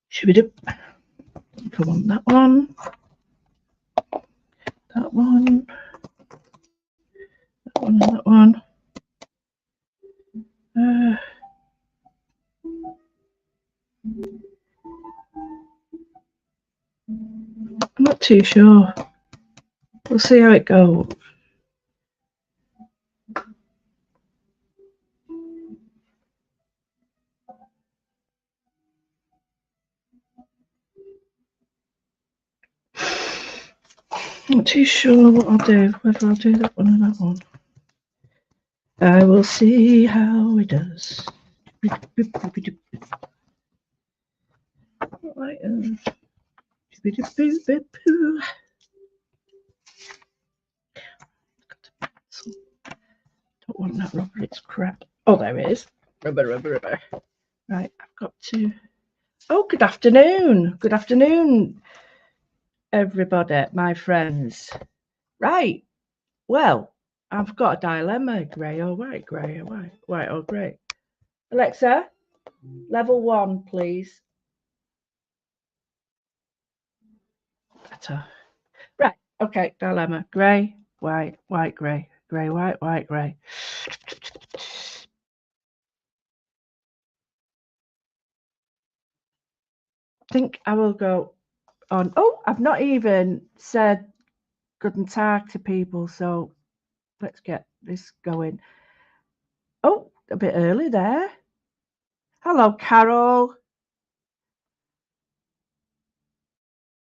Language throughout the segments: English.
Should we do? Come on, that one. That one. That one and that one. I'm not too sure. We'll see how it goes. Not too sure what I'll do, whether I'll do that one or that one. I will see how it does. Right, don't want that rubber, it's crap. Oh, there it is. Rubber. Right, I've got to. Oh, good afternoon. Good afternoon, everybody, my friends. Right, well, I've got a dilemma, grey or white, grey or white, white or grey. Alexa, level 1, please. Better. Right, okay, dilemma. Grey, white, white, grey. Grey, white, white, grey. I think I will go on. Oh, I've not even said guten Tag to people, so let's get this going. Oh, a bit early there. Hello, Carol.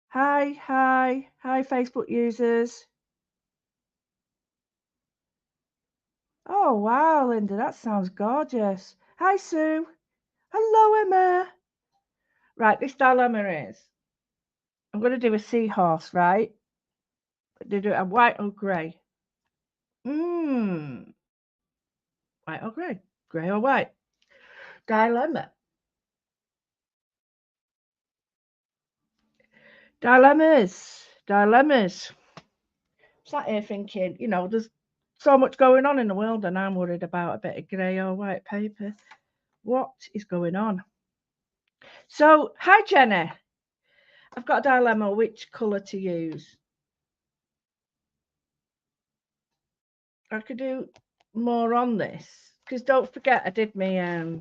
Hi, Facebook users. Oh, wow, Linda, that sounds gorgeous. Hi, Sue. Hello, Emma. Right, this dilemma is, I'm going to do a seahorse, right? Do a white or grey? White or grey? Grey or white? Dilemma. Dilemmas. Sat here thinking, you know, there's so much going on in the world, and I'm worried about a bit of grey or white paper. What is going on? So, hi, Jenny. I've got a dilemma which colour to use. I could do more on this, because don't forget I did my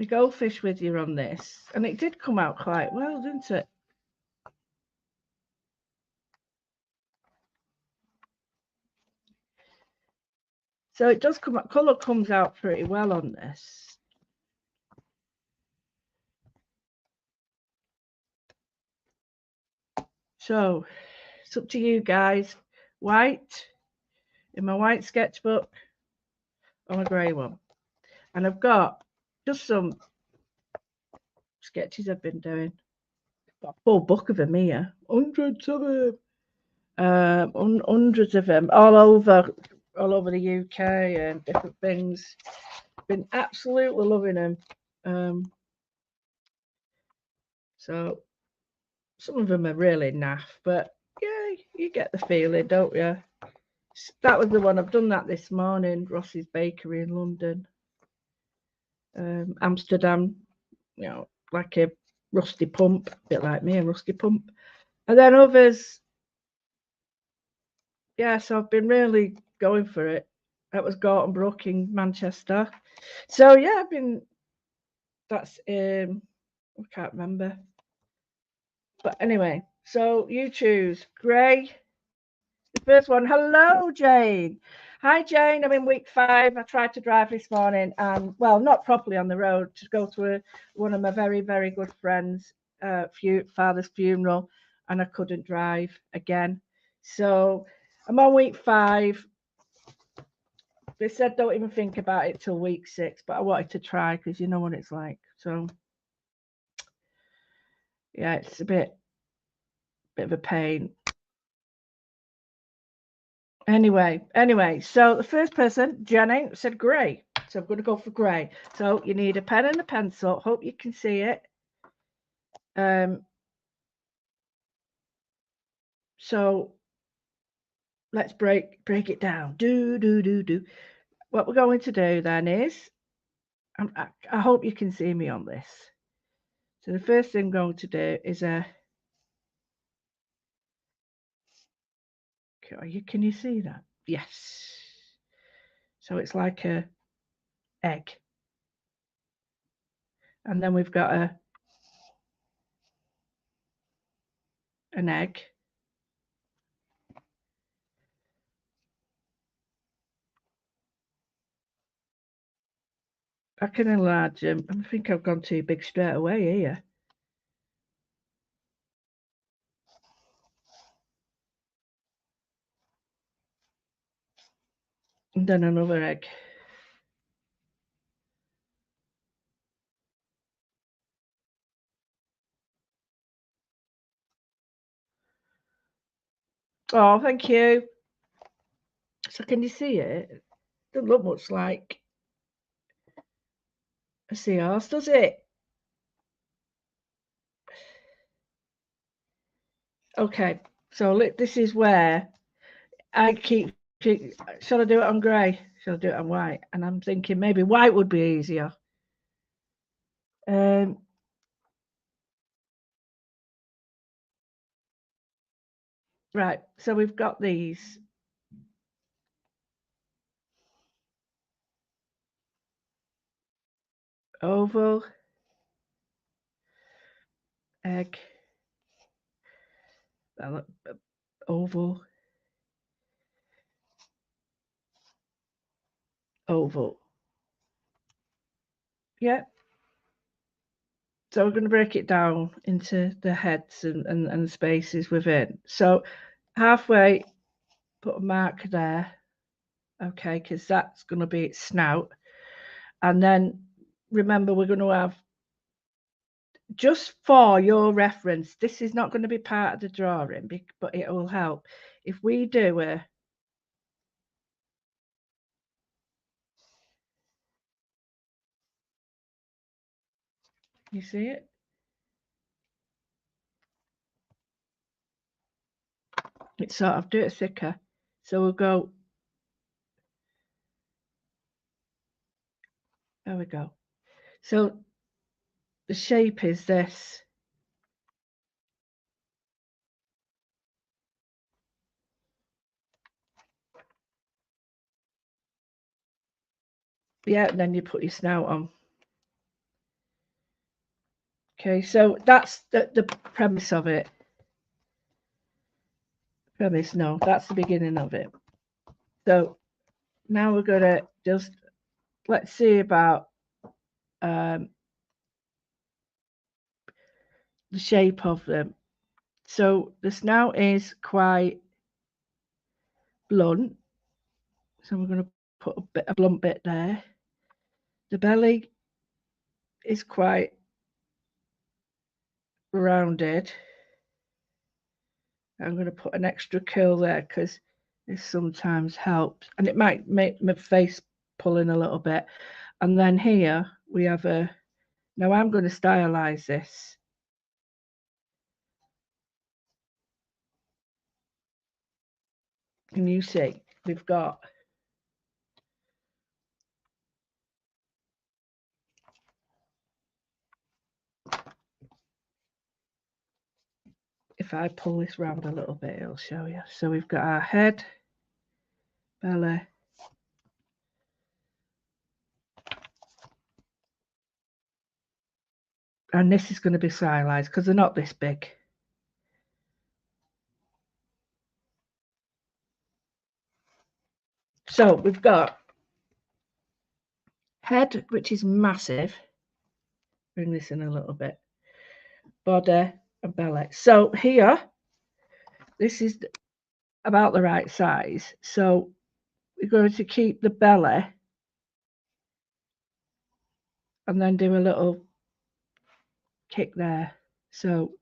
goldfish with you on this, and it did come out quite well, didn't it? So it does come out, colour comes out pretty well on this. So it's up to you guys. White in my white sketchbook or a grey one. And I've got just some sketches I've been doing. Got a full book of them here. Hundreds of them. Hundreds of them all over the UK and different things. Been absolutely loving them. So some of them are really naff, but yeah, you get the feeling, don't you? That was the one. I've done that this morning. Ross's Bakery in London. Amsterdam, you know, like a rusty pump, a bit like me, a rusty pump. And then others, yeah, so I've been really going for it. That was Gorton Brook in Manchester. So yeah, I've been, that's, I can't remember. But anyway, so you choose. Grey, the first one. Hello, Jane. Hi, Jane. I'm in week 5. I tried to drive this morning, and well, not properly on the road, to go to one of my very, very good friends' father's funeral, and I couldn't drive again. So I'm on week 5. They said don't even think about it till week 6, but I wanted to try because you know what it's like. So yeah, it's a bit of a pain. Anyway, so the first person, Jenny, said grey. So I'm going to go for grey. So you need a pen and a pencil. Hope you can see it. So let's break it down. Do. What we're going to do then is, I hope you can see me on this. So the first thing I'm going to do is can you see that? Yes. So it's like a egg. And then we've got an egg. I can enlarge them. I think I've gone too big straight away here. And then another egg. Oh, thank you. So can you see it? It doesn't look much like a seahorse, does it? Okay, so this is where I keep. Shall I do it on grey? Shall I do it on white? And I'm thinking maybe white would be easier. Right, so we've got these. Oval, egg, oval, oval. Yeah. So we're going to break it down into the heads and spaces within. So halfway, put a mark there. Okay, because that's going to be its snout. And then remember, we're going to have, just for your reference, this is not going to be part of the drawing, but it will help. If we do you see it? It's sort of, do it thicker. So we'll go, there we go. So the shape is this. Yeah, and then you put your snout on. Okay, so that's the premise of it. No, that's the beginning of it. So now we're gonna just, let's see about the shape of them. So the snout is quite blunt. So we're gonna put a blunt bit there. The belly is quite rounded. I'm going to put an extra curl there because this sometimes helps, and it might make my face pull in a little bit. And then here we have now I'm going to stylize this. Can you see? We've got if I pull this round a little bit, it'll show you. So we've got our head, belly, and this is going to be stylized because they're not this big. So we've got head, which is massive. Bring this in a little bit. Body and belly. So here, this is about the right size. So we're going to keep the belly and then do a little kick there. So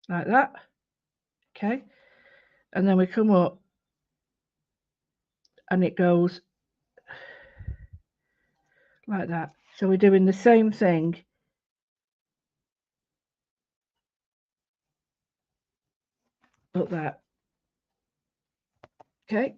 like that. Okay. And then we come up and it goes like that. So we're doing the same thing. Like that. Okay.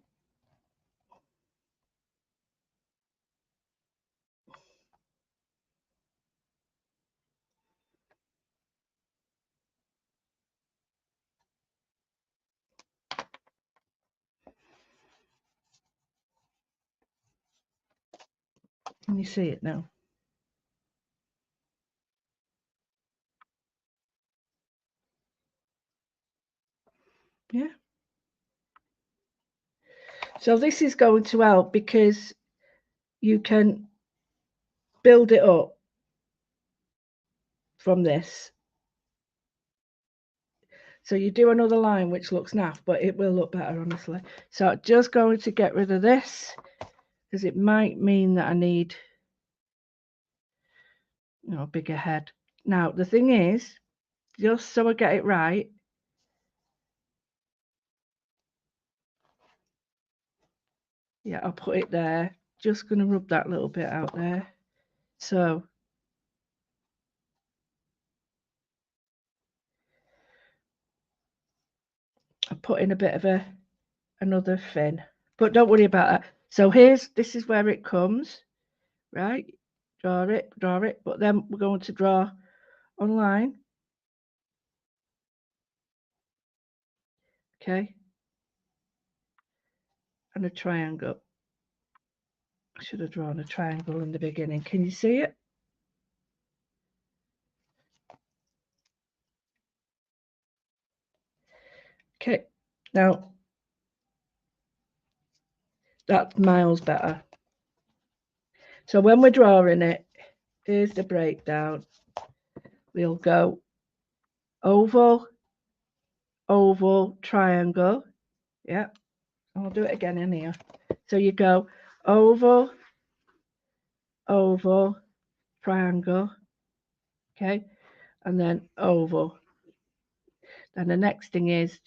Can you see it now? Yeah. So this is going to help because you can build it up from this. So you do another line which looks naff, but it will look better, honestly. So just going to get rid of this because it might mean that I need, you know, a bigger head. Now the thing is, just so I get it right, yeah, I'll put it there. Just going to rub that little bit out there. So I put in a bit of another fin, but don't worry about that. So this is where it comes, right? Draw it, but then we're going to draw on line. Okay, and a triangle. I should have drawn a triangle in the beginning. Can you see it? Okay, now that's miles better. So when we're drawing it, here's the breakdown. We'll go oval, oval, triangle. Yeah, I'll do it again in here. So you go oval, oval, triangle, okay, and then oval. Then the next thing is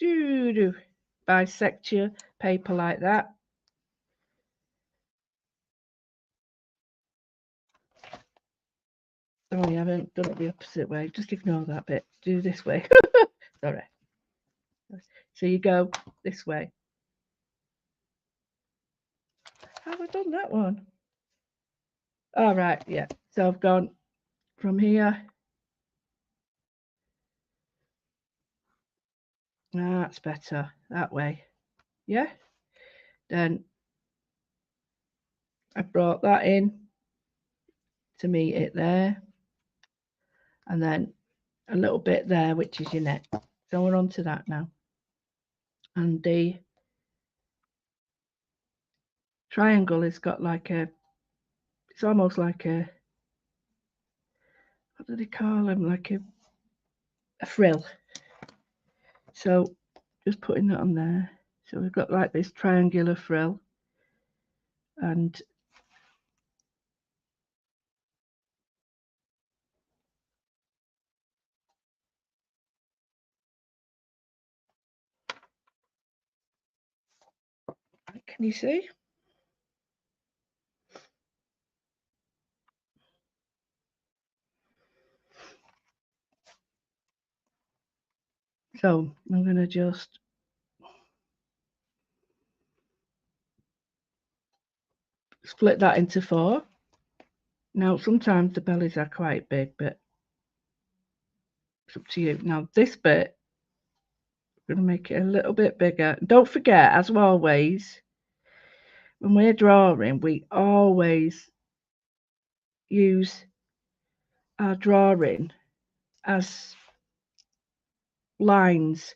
bisect your paper like that. Oh, you haven't done it the opposite way. Just ignore that bit. Do this way. Sorry. So you go this way. Have I done that one? All right, yeah. So I've gone from here. That's better. That way. Yeah. Then I brought that in to meet it there. And then a little bit there, which is your neck. So we're on to that now. And the triangle has got like it's almost like what do they call them? Like a frill. So just putting that on there. So we've got like this triangular frill. And can you see? So I'm going to just split that into 4. Now sometimes the bellies are quite big, but it's up to you. Now this bit, I'm going to make it a little bit bigger. Don't forget, as always, when we're drawing, we always use our drawing as lines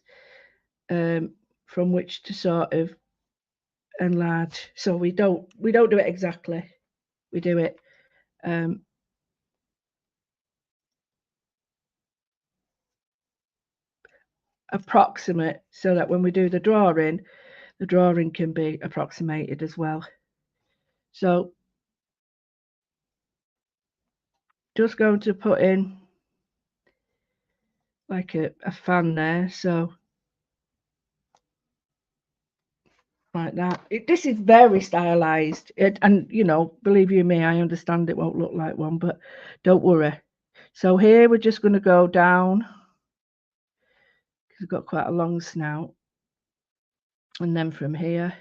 from which to sort of enlarge. So we don't do it exactly. We do it approximate, so that when we do the drawing can be approximated as well. So just going to put in like a fan there. So like that. This is very stylized, and you know, believe you me, I understand it won't look like one, but don't worry. So here we're just going to go down because we've got quite a long snout, and then from here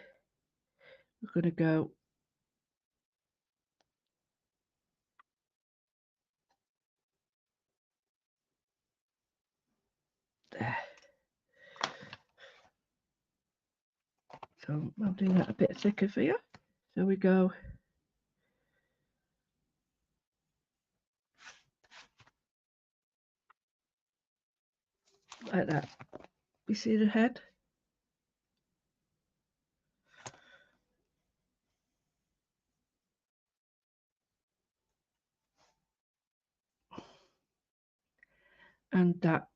we're going to go there. So I'll do that a bit thicker for you. So we go like that. You see the head? And that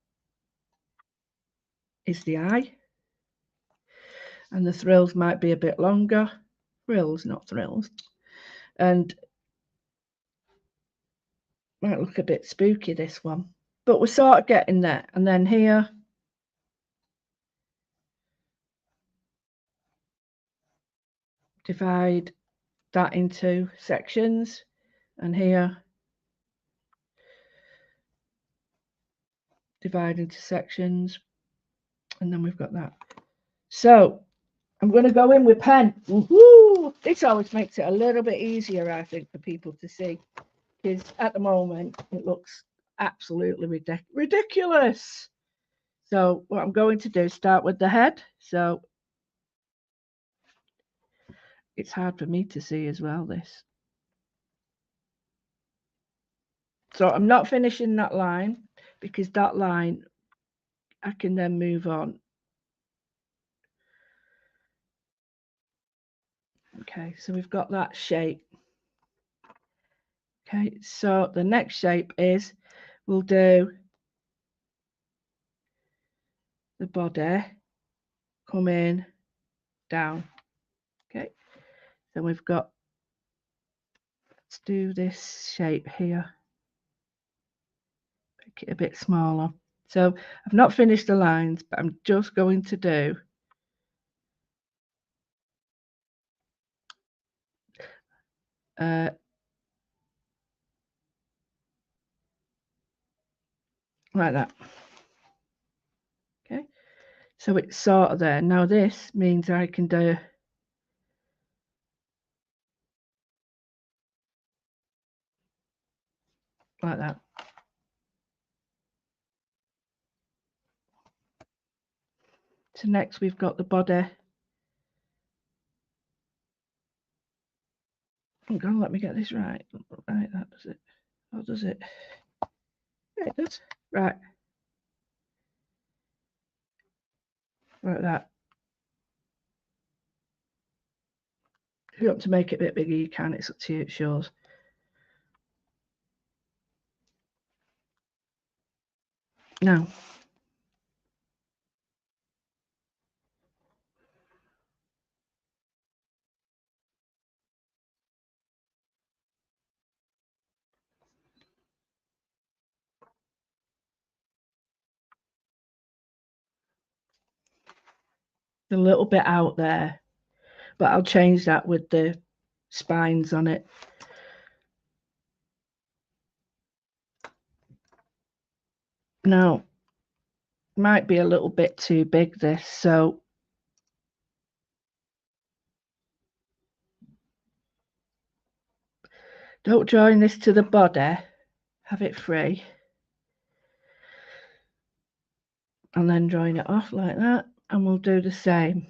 is the eye. And the thrills might be a bit longer. Frills, not thrills. And might look a bit spooky, this one. But we're sort of getting there. And then here, divide that into sections. And here, divide into sections. And then we've got that. So I'm going to go in with pen. Woohoo! This always makes it a little bit easier, I think, for people to see. Because at the moment, it looks absolutely ridiculous. So what I'm going to do is start with the head. So it's hard for me to see as well, this. So I'm not finishing that line because that line, I can then move on. Okay, so we've got that shape. Okay, so the next shape is we'll do the body, come in, down. Okay, then we've got, let's do this shape here. Make it a bit smaller. So I've not finished the lines, but I'm just going to do like that. Okay, so it's sort of there. Now this means I can do like that. So next we've got the body. Hang on, let me get this right. Right, that does it. How does it? Yeah, it does. Right. Like that. If you want to make it a bit bigger, you can. It's up to you, it shows. Now, a little bit out there, but I'll change that with the spines on it. Now, might be a little bit too big, this, so don't join this to the body, have it free, and then join it off like that, and we'll do the same.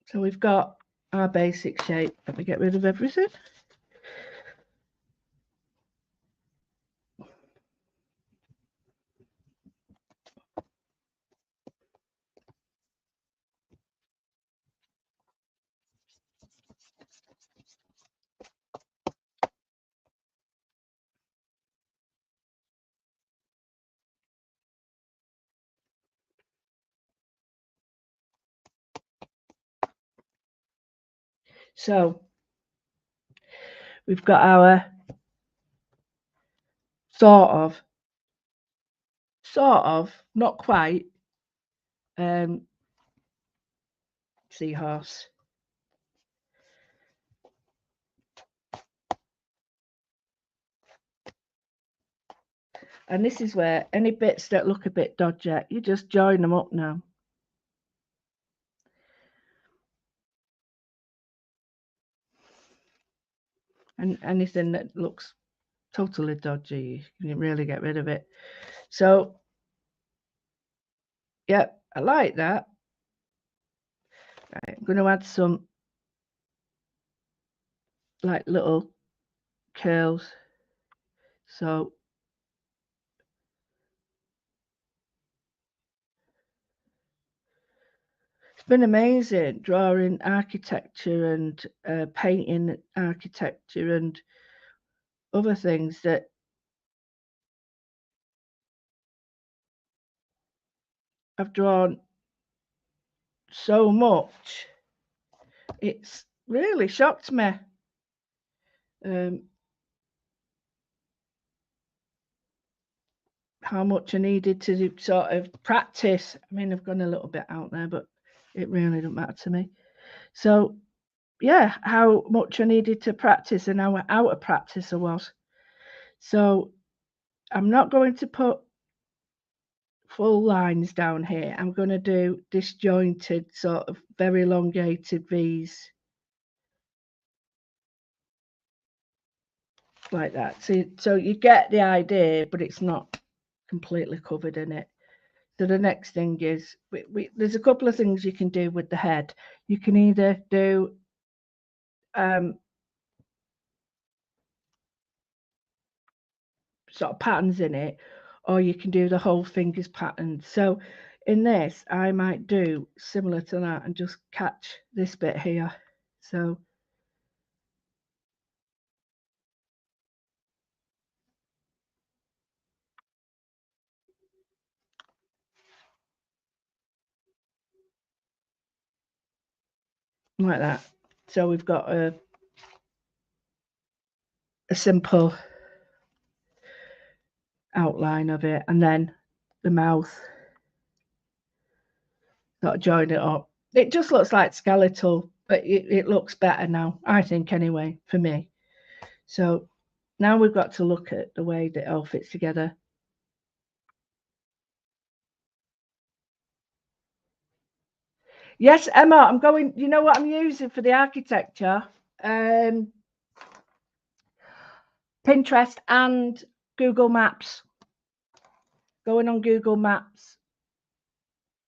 So we've got our basic shape. Let me get rid of everything. So we've got our sort of, not quite, seahorse. And this is where any bits that look a bit dodgy, you just join them up now. And anything that looks totally dodgy, you can really get rid of it. So, yeah, I like that. Right, I'm going to add some like little curls. So it's been amazing drawing architecture and painting architecture and other things that I've drawn so much. It's really shocked me. How much I needed to sort of practice. I mean, I've gone a little bit out there, but it really don't matter to me. So, yeah, how much I needed to practice and how out of practice I was. So, I'm not going to put full lines down here. I'm going to do disjointed, sort of very elongated V's. Like that. So you get the idea, but it's not completely covered in it. So the next thing is, there's a couple of things you can do with the head. You can either do sort of patterns in it, or you can do the whole fingers pattern. So in this, I might do similar to that and just catch this bit here. So like that. So we've got a simple outline of it, and then the mouth, sort of join it up. It just looks like skeletal, but it looks better now, I think, anyway, for me. So now we've got to look at the way that it all fits together. Yes, Emma, I'm going, you know what I'm using for the architecture? Pinterest and Google Maps. Going on Google Maps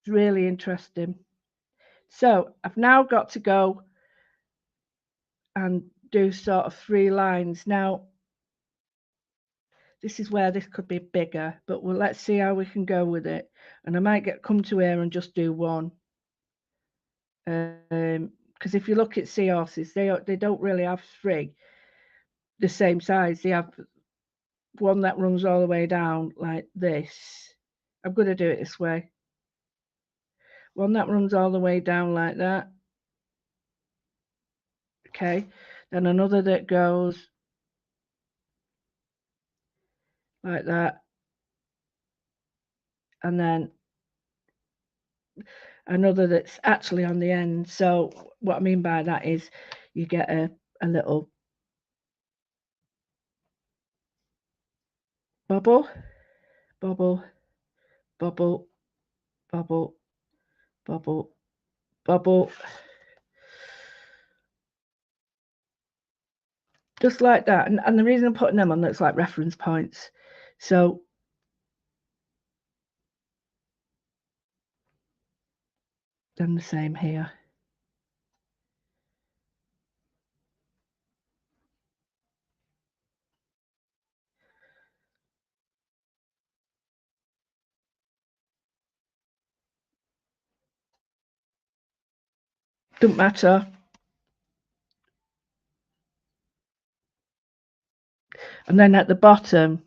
is really interesting. So I've now got to go and do sort of 3 lines. Now, this is where this could be bigger, but let's see how we can go with it. And I might come to here and just do one. Because if you look at seahorses, they don't really have 3 the same size. They have one that runs all the way down like this. I'm going to do it this way. One that runs all the way down like that. Okay. Then another that goes like that. And then another that's actually on the end. So what I mean by that is you get a little bubble, bubble, bubble, bubble, bubble, bubble. Just like that. And the reason I'm putting them on looks like reference points. So then the same here. Don't matter. And then at the bottom,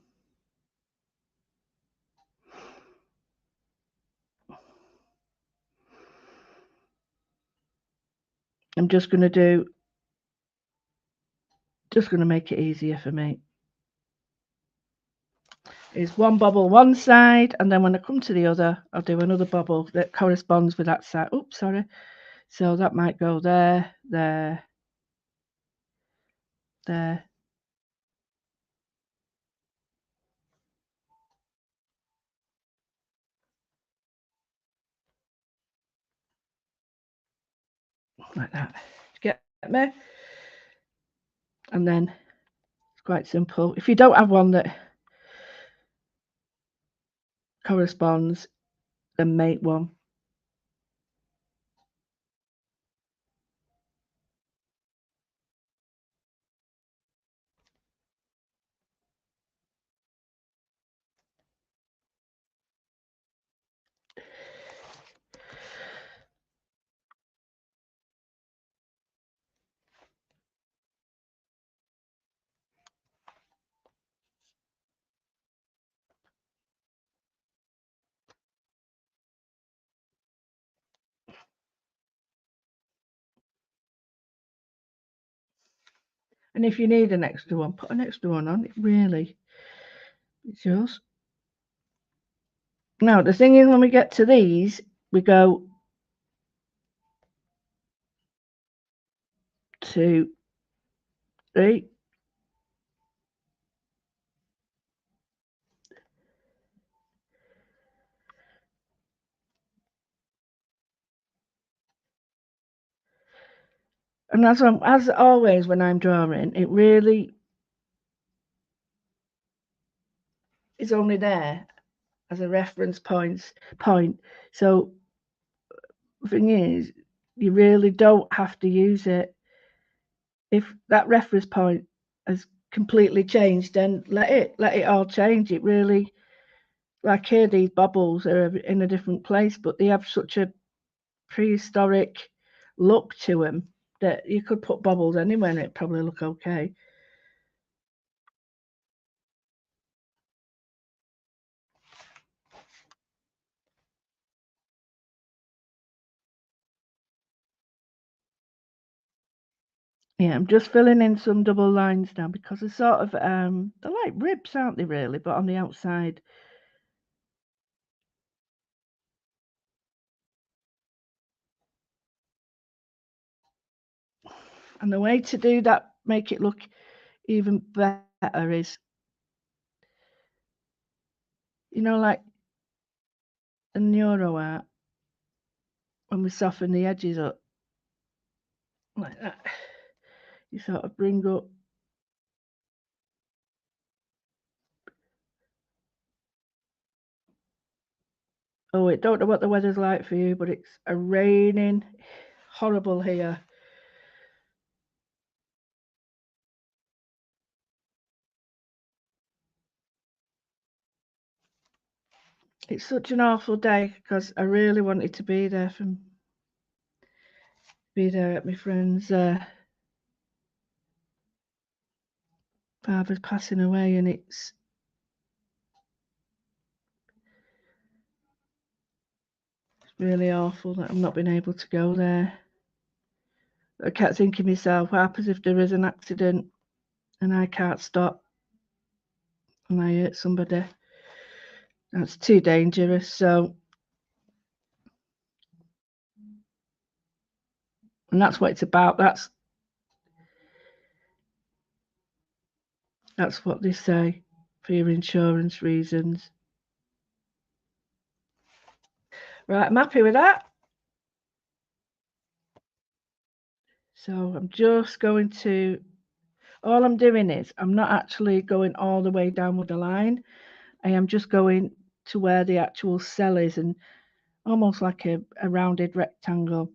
I'm just going to do Just going to make it easier for me. Is one bubble one side, and then when I come to the other, I'll do another bubble that corresponds with that side. Oops, sorry. So that might go there, there, there. Like that. Get me? And then it's quite simple. If you don't have one that corresponds, then make one. And if you need an extra one, put an extra one on. It really, it's yours. Now, the thing is, when we get to these, we go 2, 3. And as always, when I'm drawing, it really is only there as a reference point. So the thing is, you really don't have to use it. If that reference point has completely changed, then let it all change. It really, like here, these bubbles are in a different place, but they have such a prehistoric look to them that you could put bubbles anywhere and it'd probably look okay. Yeah, I'm just filling in some double lines now because they're sort of they're like ribs, aren't they, really? But on the outside. And the way to do that, make it look even better, is, like a neuro art, when we soften the edges up like that, you sort of bring up. Oh, I don't know what the weather's like for you, but it's a raining horrible here. It's such an awful day because I really wanted to be there at my friend's father's passing away, and it's really awful that I've not been able to go there. I kept thinking to myself, what happens if there is an accident and I can't stop and I hurt somebody? That's too dangerous. So, and that's what it's about. That's what they say for your insurance reasons. Right, I'm happy with that. So I'm just going to, all I'm doing is, I'm not actually going all the way down with the line. I am just going to where the actual cell is, and almost like a rounded rectangle,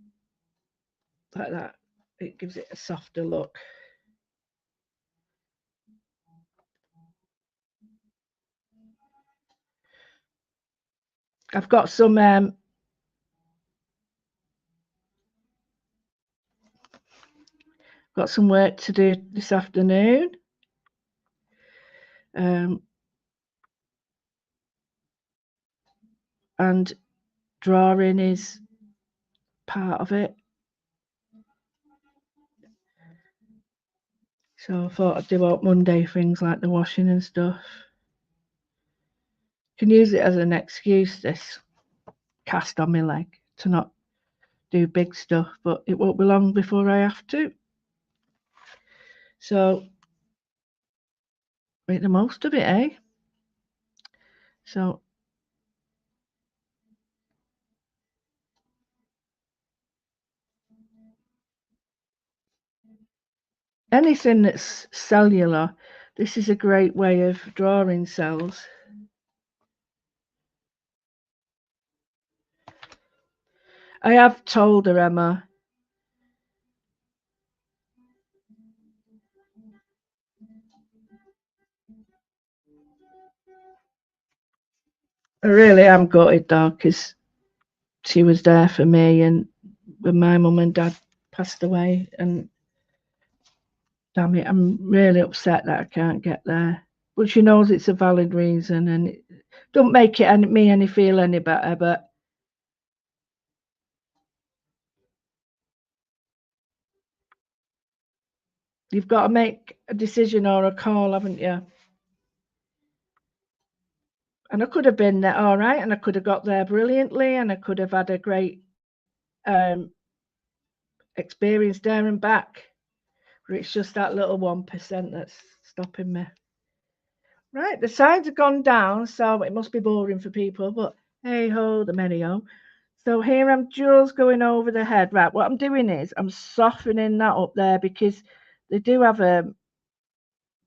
like that. It gives it a softer look. I've got some work to do this afternoon. And drawing is part of it. So I thought I'd do out Monday things like the washing and stuff. Can use it as an excuse, this cast on my leg, to not do big stuff, but it won't be long before I have to. So make the most of it, eh? So anything that's cellular, this is a great way of drawing cells. I have told her, Emma, I really am gutted though, because she was there for me, and when my mum and dad passed away, and damn it, I'm really upset that I can't get there. But she knows it's a valid reason, and it don't make it me any feel any better, but you've got to make a decision or a call, haven't you? And I could have been there all right, and I could have got there brilliantly, and I could have had a great experience there and back. But it's just that little 1% that's stopping me. Right, the sides have gone down, so it must be boring for people, but hey ho, the merry-o. So here I'm just going over the head. Right, what I'm doing is I'm softening that up there because they do have a,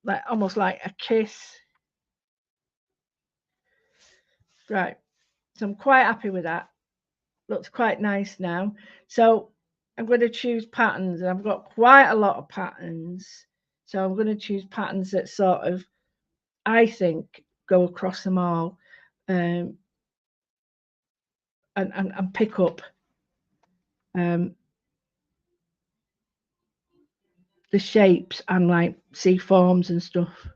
like, almost like a kiss. Right, so I'm quite happy with that. Looks quite nice now. So I'm going to choose patterns, and I've got quite a lot of patterns. So I'm going to choose patterns that sort of, I think, go across them all, and pick up the shapes and like see forms and stuff.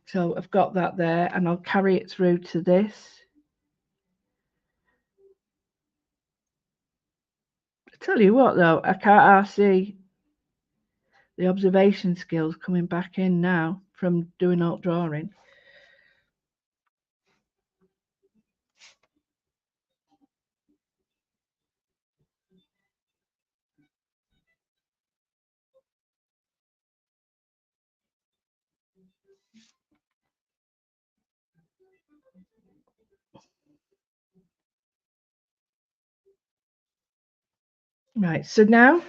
So I've got that there, and I'll carry it through to this. I tell you what though, I can't see the observation skills coming back in now from doing alt drawing. Right, so now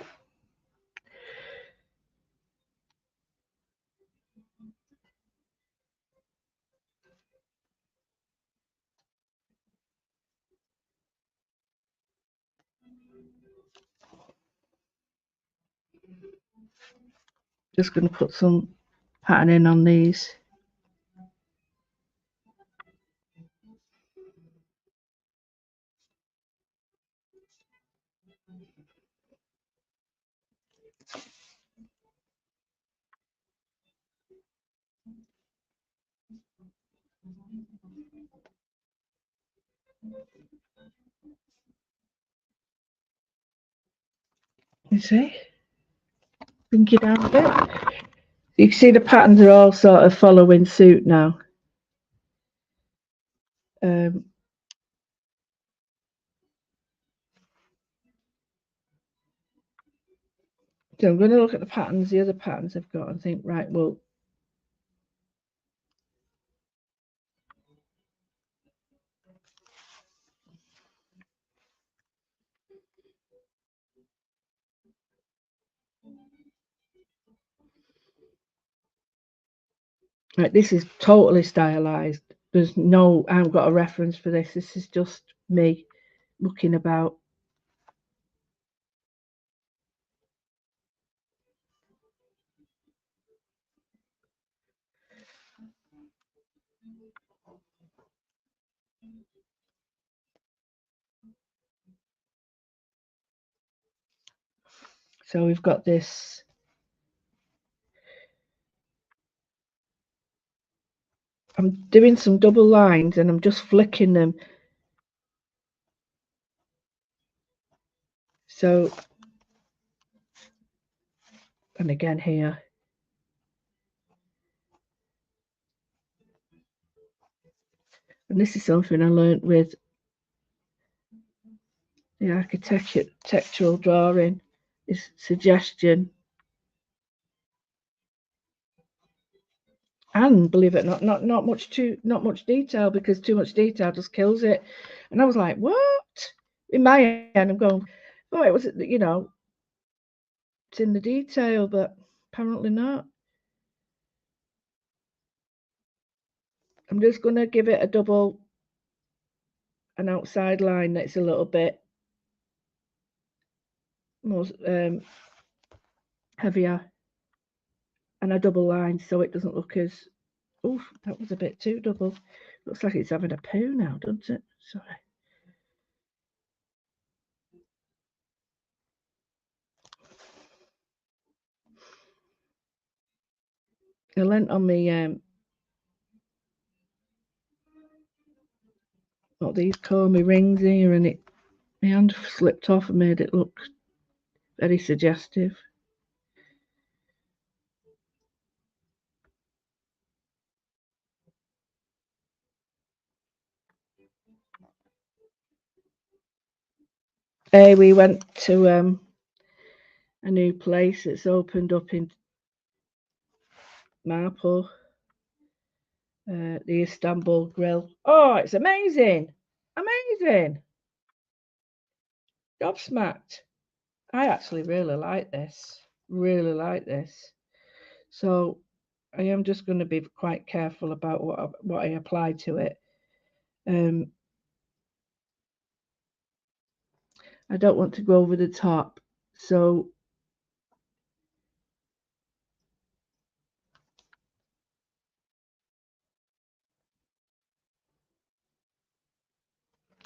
just going to put some pattern in on these. You see? Bring it down a bit. You can see the patterns are all sort of following suit now. So I'm going to look at the patterns, the other patterns I've got, and think, right, well, right, this is totally stylized. There's no, I haven't got a reference for this. This is just me looking about. So we've got this. I'm doing some double lines and I'm just flicking them. So And again here. And this is something I learnt with the architectural drawing, is suggestion. And believe it or not much detail, because too much detail just kills it. And I was like, what? In my head, I'm going, oh, it was, you know, it's in the detail, but apparently not. I'm just going to give it an outside line that's a little bit more heavier, and a double line so it doesn't look as, oof, that was a bit too double. Looks like it's having a poo now, doesn't it? Sorry. I lent on me what these call me rings here, and my hand slipped off and made it look very suggestive. We went to a new place that's opened up in Marple, the Istanbul Grill. Oh, it's amazing! Amazing! Gobsmacked. I actually really like this. Really like this. So I am just going to be quite careful about what I apply to it. I don't want to go over the top. So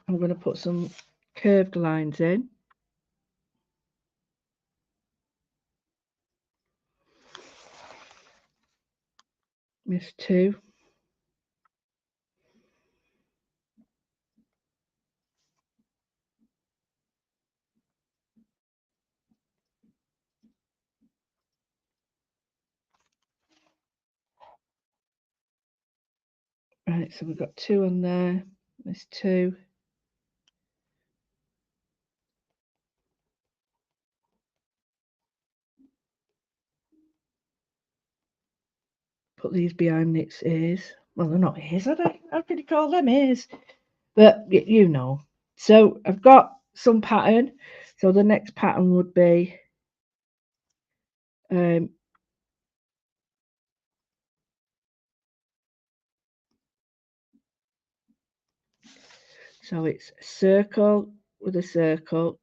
I'm going to put some curved lines in. Miss two. Right, so we've got two on there. Miss two. Put these behind its ears. Well, they're not ears, are they? How can you call them ears? But you know. So I've got some pattern. So the next pattern would be so it's a circle with a circle.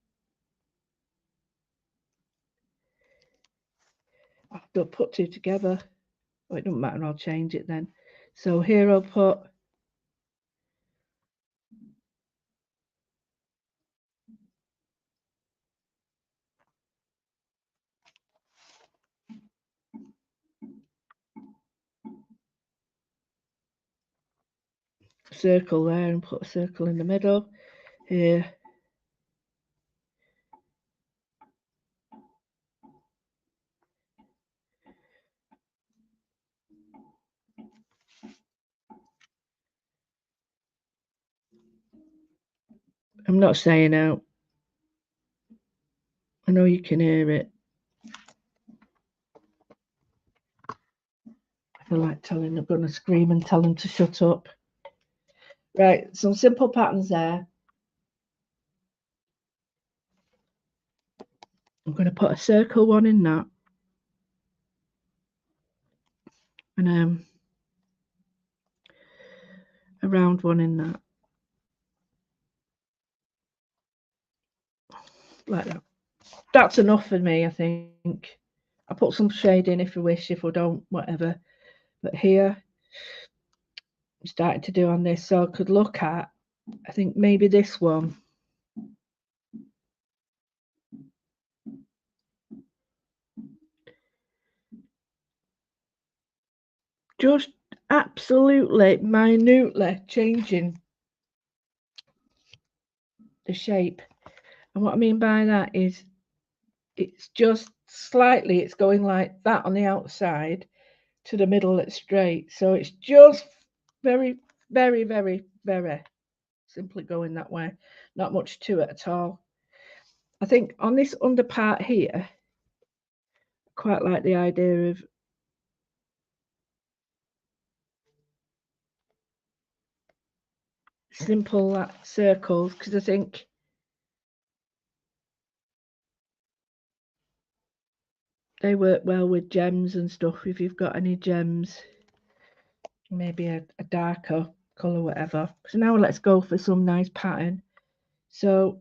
I'll put two together. Oh, it doesn't matter, I'll change it then. So here I'll put a circle there and put a circle in the middle. Here. I'm not saying out. I know you can hear it. I feel like I'm going to scream and tell them to shut up. Right, some simple patterns there. I'm going to put a circle one in that. And a round one in that. Like that. That's enough for me, I think. I'll put some shade in if you wish, if I don't, whatever. But here, I'm starting to do on this, so I could look at, I think maybe this one. Just absolutely minutely changing the shape. And what I mean by that is it's just slightly, it's going like that on the outside to the middle that's straight. So it's just very, very, very, very simply going that way. Not much to it at all. I think on this under part here, I quite like the idea of simple like circles, because I think they work well with gems and stuff. If you've got any gems, maybe a darker colour, whatever. So now let's go for some nice pattern. So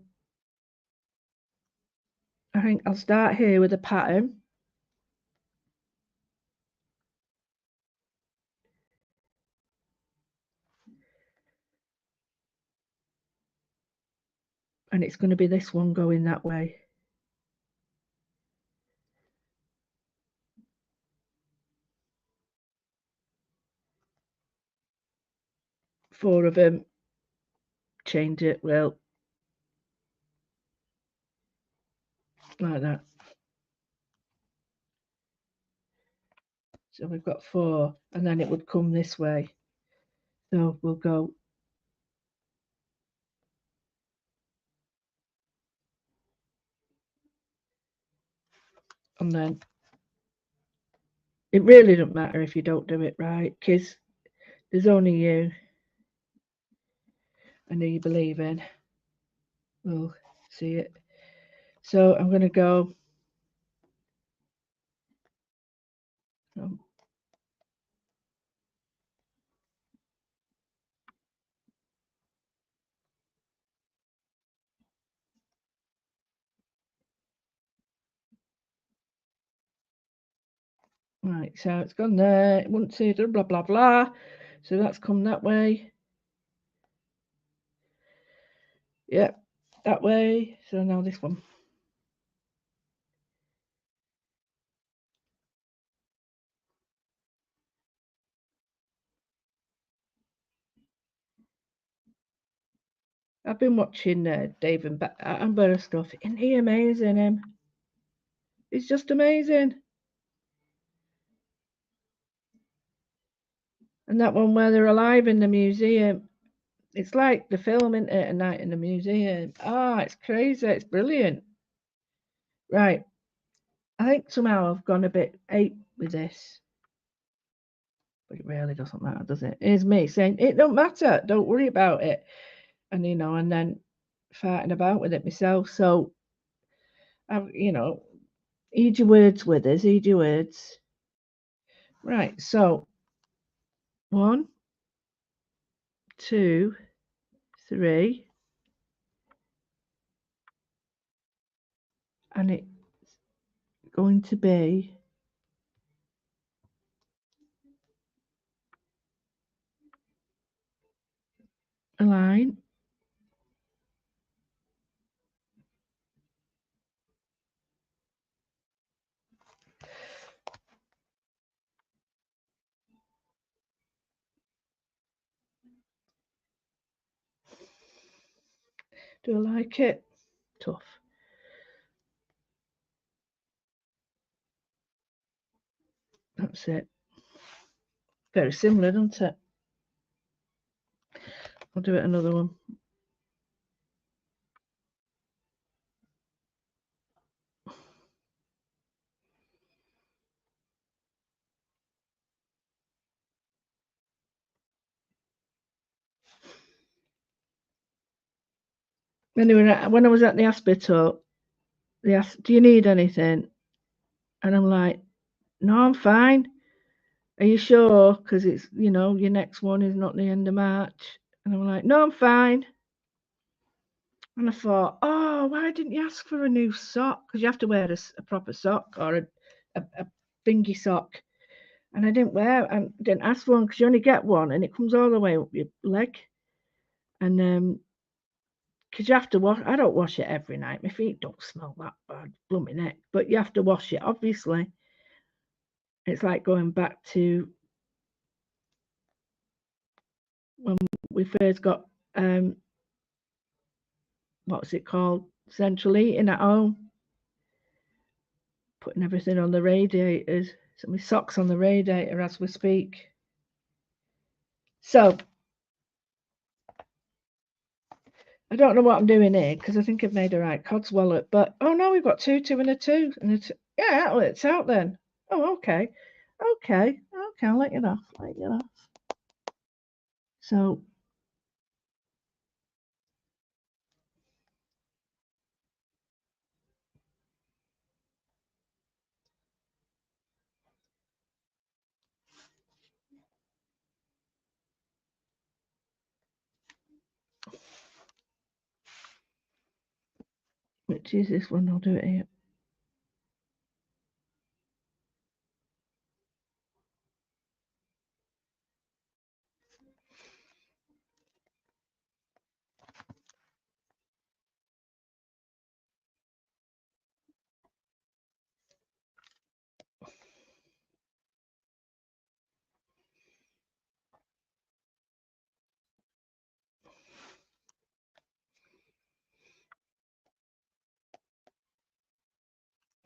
I think I'll start here with a pattern. And it's going to be this one going that way. 4 of them, change it, well, like that. So we've got 4, and then it would come this way. So we'll go and then it really doesn't matter if you don't do it right, because there's only you and who you believe in will see it. So I'm going to go right, so it's gone there. It wouldn't say blah blah blah. So that's come that way. Yep, that way. So now this one. I've been watching Dave and Amber stuff. Isn't he amazing? Him, he's just amazing. And that one where they're alive in the museum, it's like the film, isn't it? A Night in the Museum. Ah, it's crazy. It's brilliant. Right. I think somehow I've gone a bit ape with this. But it really doesn't matter, does it? Here's me saying, it don't matter. Don't worry about it. And, and then fighting about with it myself. So, eat your words with us. Eat your words. Right. So, 1, 2, 3. And it's going to be a line. Do I like it? Tough. That's it. Very similar, doesn't it? I'll do it another one. Anyway, when I was at the hospital, they asked, "Do you need anything?" And I'm like, "No, I'm fine. Are you sure? Because it's, your next one is not the end of March." And I'm like, "No, I'm fine." And I thought, "Oh, why didn't you ask for a new sock? Because you have to wear a proper sock or a thingy sock." And I didn't ask for one because you only get one and it comes all the way up your leg. And because you have to wash, I don't wash it every night. My feet don't smell that bad, blooming neck, but you have to wash it, obviously. It's like going back to when we first got, what's it called? Central heating at home. Putting everything on the radiators. So my socks on the radiator as we speak. So I don't know what I'm doing here because I think I've made a right codswallop. But oh no, we've got 2, 2 and a 2 and a 2. Yeah, well, it's out then. Oh, okay, okay, okay. I'll let you off. Let you off. So which is this one? I'll do it here.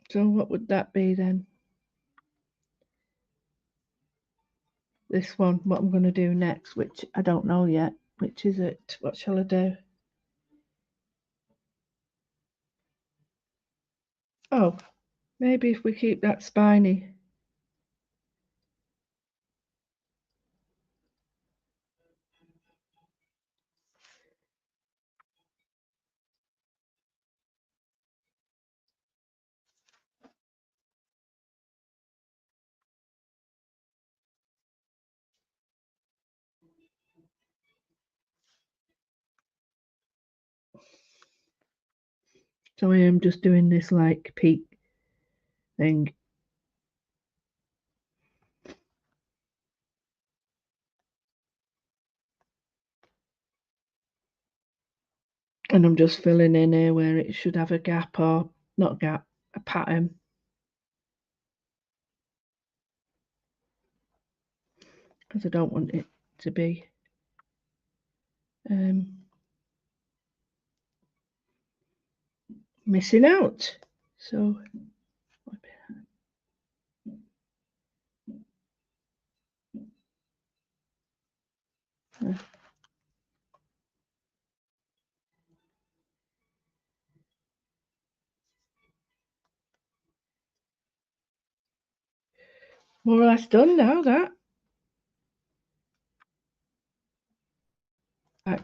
So what would that be then? This one, what I'm going to do next, which I don't know yet. Which is it? What shall I do? Oh, maybe if we keep that spiny. So I am just doing this like peak thing. And I'm just filling in here where it should have a gap or not gap, a pattern. Because I don't want it to be missing out. So more or less done now, that. Right.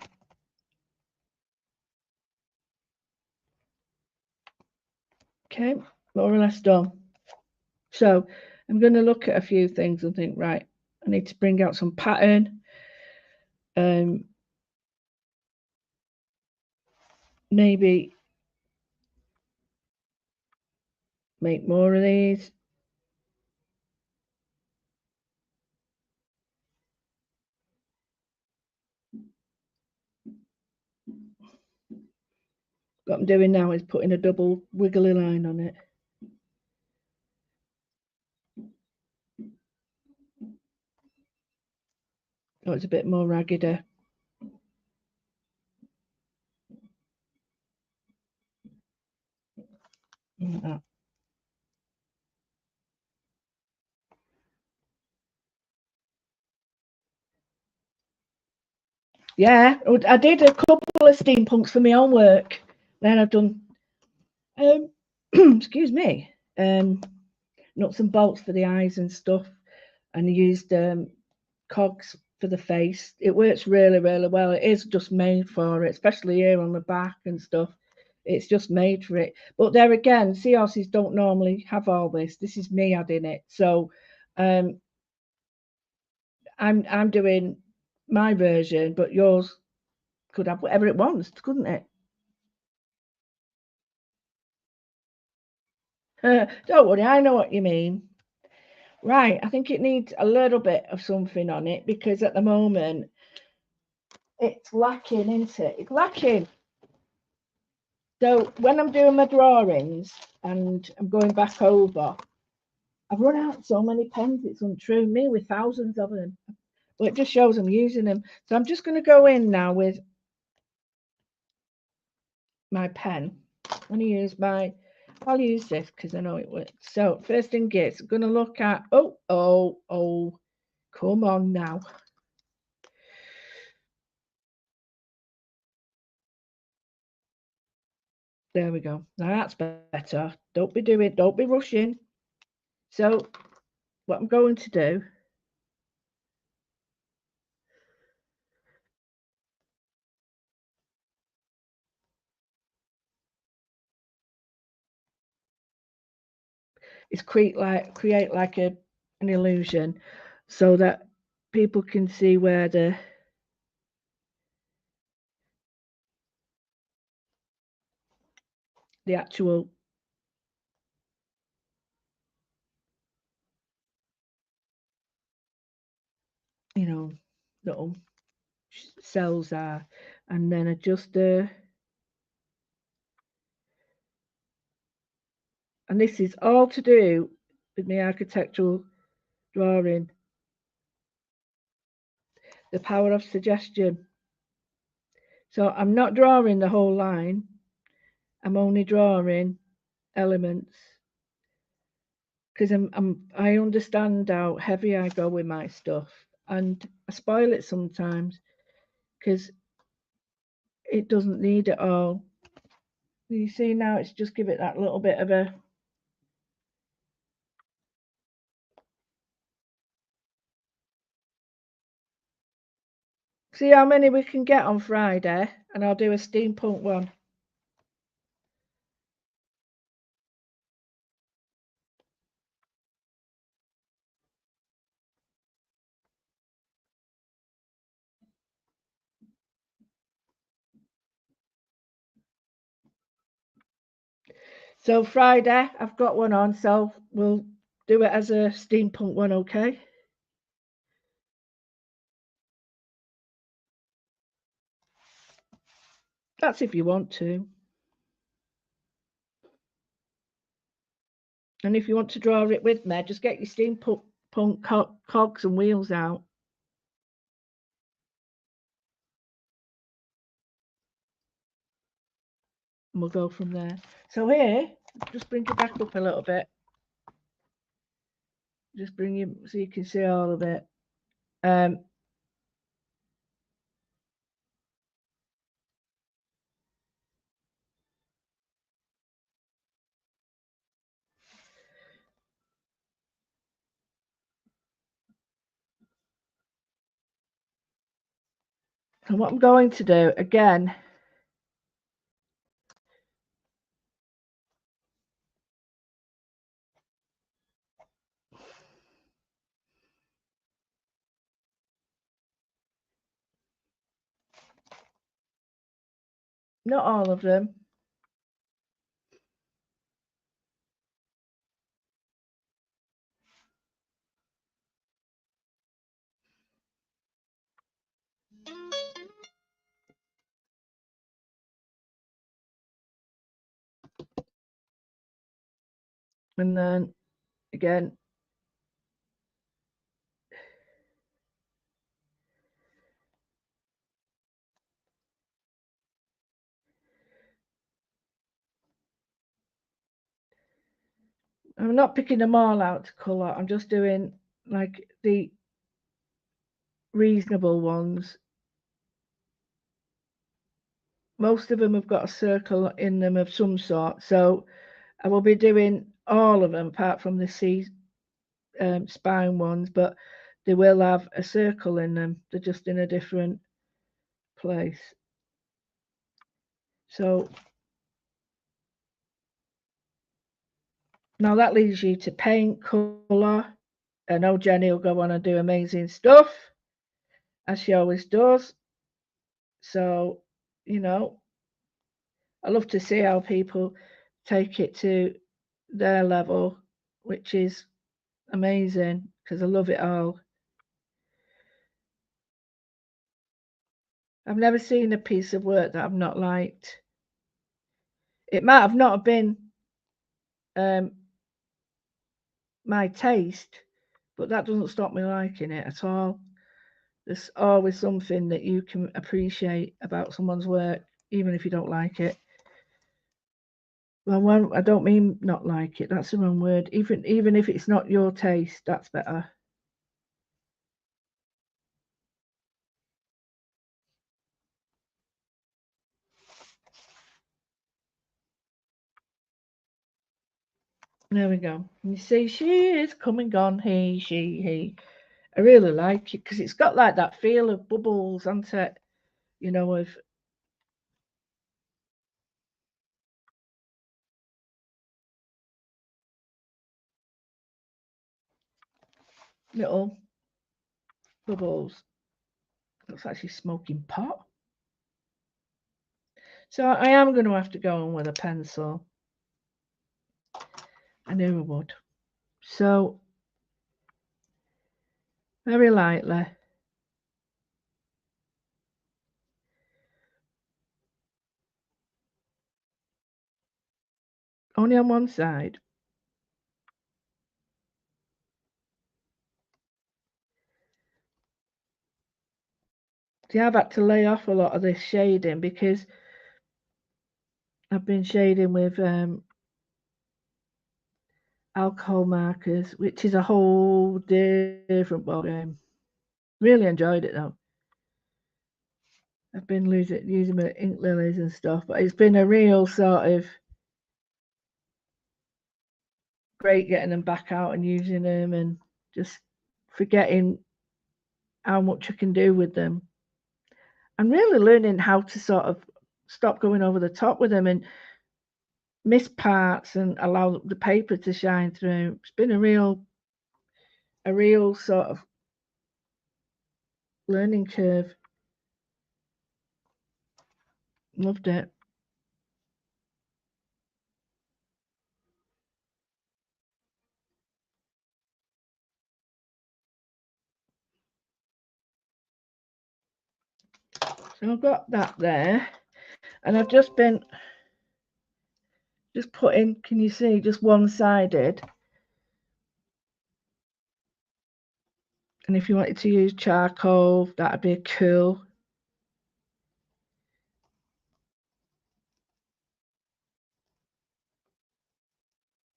Okay, more or less done. So I'm going to look at a few things and think, right, I need to bring out some pattern. Maybe make more of these. What I'm doing now is putting a double wiggly line on it. So it's a bit more raggedy. Like that. Yeah, I did a couple of steampunks for my own work. Then I've done, excuse me, nuts and bolts for the eyes and stuff, and used cogs for the face. It works really, really well. It is just made for it, especially here on the back and stuff. It's just made for it. But there again, seahorses don't normally have all this. This is me adding it. So I'm doing my version, but yours could have whatever it wants, couldn't it? Don't worry, I know what you mean. Right, I think it needs a little bit of something on it because at the moment it's lacking, isn't it? It's lacking. So when I'm doing my drawings and I'm going back over, I've run out so many pens, it's untrue. Me with thousands of them. Well, it just shows I'm using them. So I'm just going to go in now with my pen. I'm going to use my I'll use this because I know it works. So first thing is, I'm going to look at, oh, come on now. There we go. Now that's better. Don't be rushing. So what I'm going to do is create like an illusion so that people can see where the actual little cells are, and then adjust and this is all to do with my architectural drawing, the power of suggestion. So I'm not drawing the whole line, I'm only drawing elements because I understand how heavy I go with my stuff, and I spoil it sometimes because it doesn't need it all. You see now, it's just give it that little bit of a. See how many we can get on Friday, and I'll do a steampunk one. So Friday, I've got one on, so we'll do it as a steampunk one, okay? That's if you want to. And if you want to draw it with me, just get your steampunk cogs and wheels out. And we'll go from there. So here, just bring it back up a little bit. Just bring you so you can see all of it. And what I'm going to do again, not all of them. And then again, I'm not picking them all out to colour. I'm just doing like the reasonable ones. Most of them have got a circle in them of some sort. So I will be doing all of them apart from the spine ones, but they will have a circle in them. They're just in a different place. So now that leaves you to paint, colour. I know Jenny will go on and do amazing stuff, as she always does. So, I love to see how people take it to their level, which is amazing because I love it all. I've never seen a piece of work that I've not liked. It might have not been my taste, but that doesn't stop me liking it at all. There's always something that you can appreciate about someone's work, even if you don't like it. Well, I don't mean not like it. That's the wrong word. Even if it's not your taste, that's better. There we go. And you see, she is come and gone. He, she, he. I really like it because it's got like that feel of bubbles, hasn't it? You know, of little bubbles. Looks like she's smoking pot. So I am going to have to go on with a pencil. I knew I would. So very lightly. Only on one side. See, I've had to lay off a lot of this shading because I've been shading with alcohol markers, which is a whole different ballgame. Really enjoyed it though. I've been using my ink lilies and stuff, but it's been a real sort of great getting them back out and using them and just forgetting how much I can do with them. I'm really learning how to sort of stop going over the top with them and miss parts and allow the paper to shine through. It's been a real sort of learning curve. Loved it. So I've got that there, and I've just been putting, can you see, just one-sided. And if you wanted to use charcoal, that'd be cool.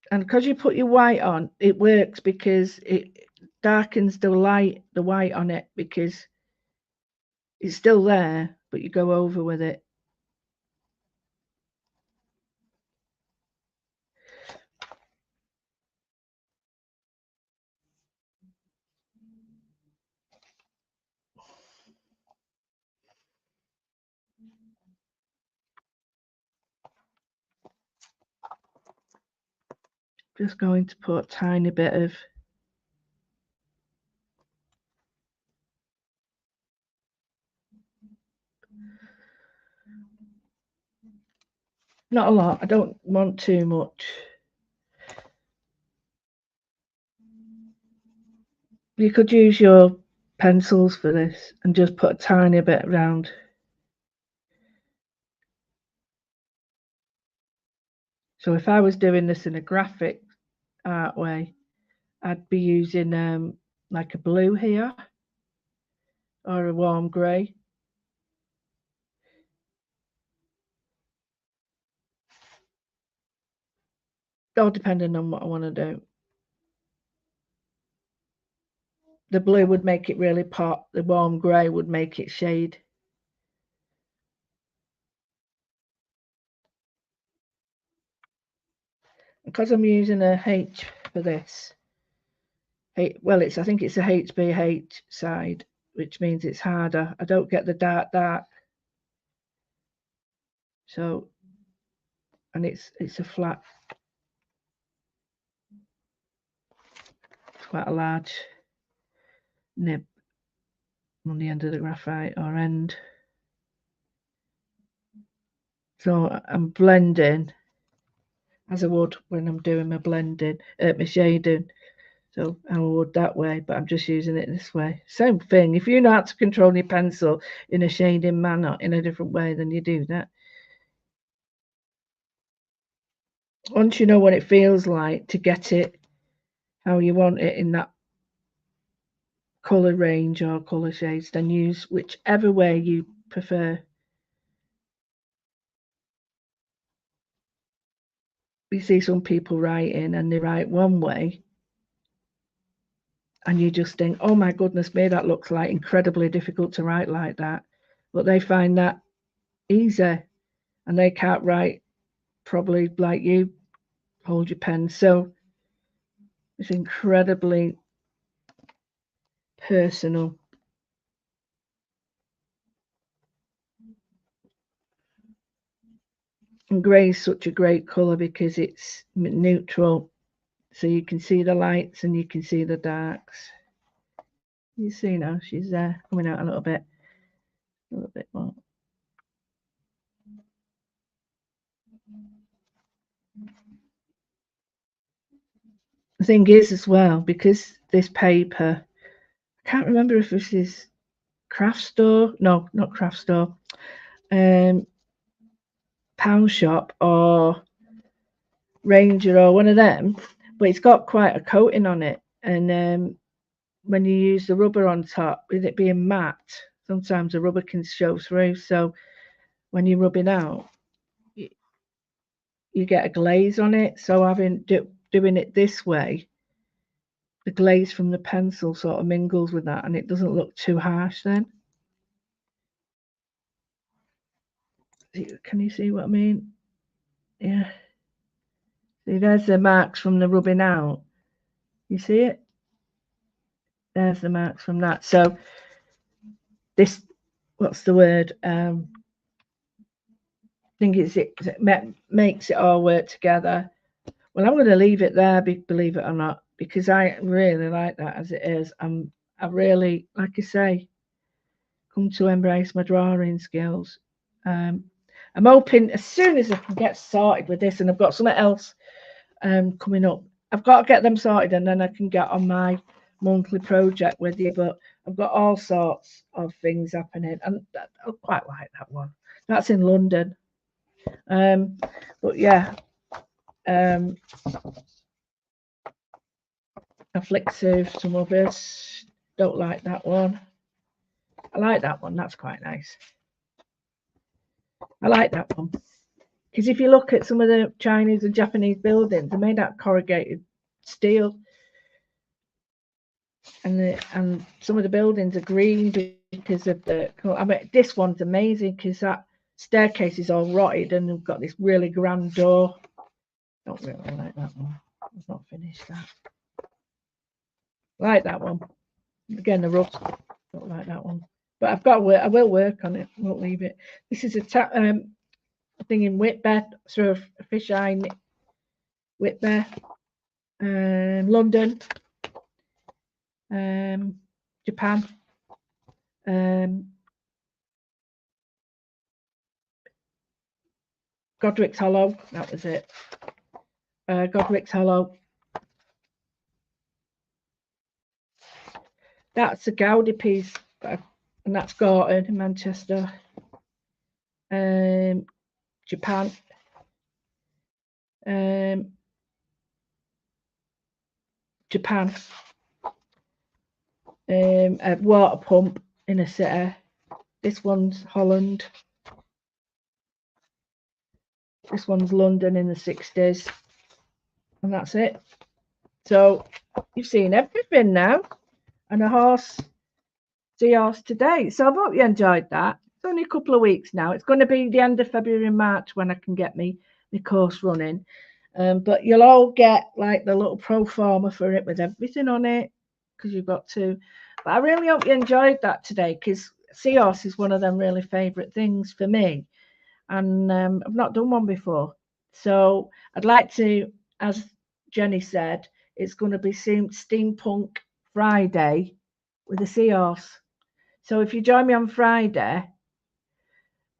And because you put your white on, it works because it darkens the white on it, because it's still there, but you go over with it. Just going to put a tiny bit of not a lot. I don't want too much. You could use your pencils for this and just put a tiny bit around. So if I was doing this in a graphic art way, I'd be using like a blue here or a warm grey. All depending on what I want to do. The blue would make it really pop. The warm grey would make it shade. Because I'm using a H for this, well, I think it's a HBH side, which means it's harder. I don't get the dark. So, and it's a flat, it's quite a large nib on the end of the graphite or end. So I'm blending as I would when I'm doing my blending, my shading. So I would that way, but I'm just using it this way. Same thing. If you know how to control your pencil in a shading manner in a different way, then you do that. Once you know what it feels like to get it how you want it in that colour range or colour shades, then use whichever way you prefer. you see some people writing and they write one way, and you just think, oh my goodness me, that looks like incredibly difficult to write like that. But they find that easy, and they can't write probably like you hold your pen. So it's incredibly personal. And grey is such a great colour because it's neutral. So you can see the lights and you can see the darks. You see now, she's coming out a little bit more. The thing is as well, because this paper, I can't remember if this is craft store. No, not craft store. Pound shop or Ranger or one of them, but it's got quite a coating on it. And when you use the rubber on top, with it being matte, sometimes the rubber can show through. So when you're rubbing out, you get a glaze on it. So doing it this way, the glaze from the pencil sort of mingles with that, and it doesn't look too harsh then. Can you see what I mean? Yeah. See, there's the marks from the rubbing out. You see it? There's the marks from that. So this, what's the word? I think it makes it all work together. Well, I'm going to leave it there, believe it or not, because I really like that as it is. I really, like I say, come to embrace my drawing skills. I'm hoping as soon as I can get started with this, and I've got something else coming up. I've got to get them sorted, and then I can get on my monthly project with you. But I've got all sorts of things happening, and I quite like that one. That's in London. But yeah, I flicked through some others. Don't like that one. I like that one. That's quite nice. I like that one. Because if you look at some of the Chinese and Japanese buildings, they're made out of corrugated steel. And some of the buildings are green because of the. I mean, this one's amazing because that staircase is all rotted and they've got this really grand door. Don't really like that one. I've not finished that. Like that one. Again, the rust. Don't like that one. But I've got to work. I will work on it. I won't leave it. This is a thing in Whitby, sort of a fisheye Whitby, London, Japan, Godric's Hollow. That was it. Godric's Hollow. That's a Gaudi piece, and that's Gorton in Manchester. Japan. Japan. A water pump in a city. This one's Holland. This one's London in the 60s. And that's it. So you've seen everything now. And a horse, seahorse today. So I hope you enjoyed that. It's only a couple of weeks now. It's going to be the end of February and March when I can get my course running. But you'll all get like the little pro forma for it with everything on it because you've got to. But I really hope you enjoyed that today because seahorse is one of them really favourite things for me. And I've not done one before. So I'd like to, as Jenny said, it's going to be Steampunk Friday with a seahorse. So if you join me on Friday,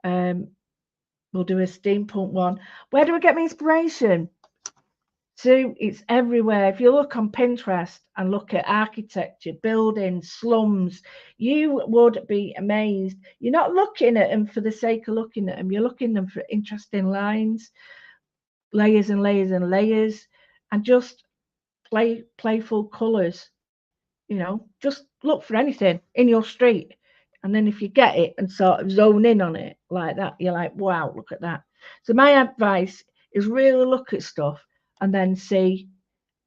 we'll do a steampunk one. Where do I get my inspiration? So it's everywhere. If you look on Pinterest and look at architecture, buildings, slums, you would be amazed. You're not looking at them for the sake of looking at them. You're looking at them for interesting lines, layers and layers and layers, and just playful colours. You know, just look for anything in your street. And then if you get it and sort of zone in on it like that, you're like, wow, look at that. So my advice is really look at stuff and then see.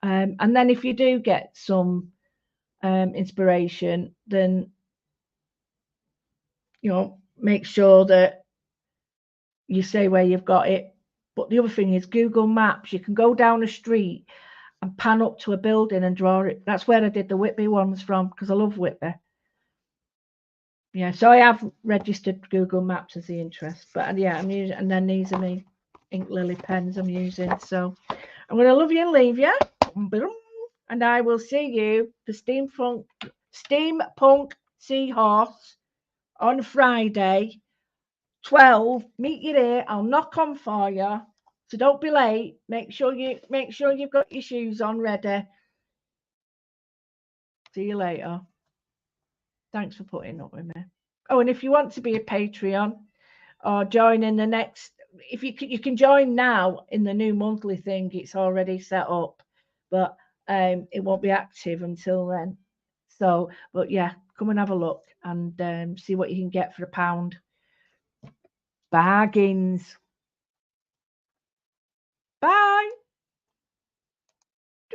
And then if you do get some inspiration, then, you know, make sure that you say where you've got it. But the other thing is Google Maps. You can go down a street and pan up to a building and draw it. That's where I did the Whitby ones from, because I love Whitby. Yeah, so I have registered Google Maps as the interest. But yeah, I'm using, and then these are my ink lily pens I'm using. So I'm going to love you and leave you. And I will see you for Steampunk Seahorse on Friday, 12. Meet you there. I'll knock on for you. So don't be late. Make sure you've got your shoes on ready. See you later. Thanks for putting up with me. Oh, and if you want to be a Patreon or join in the next, if you can join now in the new monthly thing, it's already set up, but it won't be active until then. So, but yeah, come and have a look and see what you can get for £1. Bargains.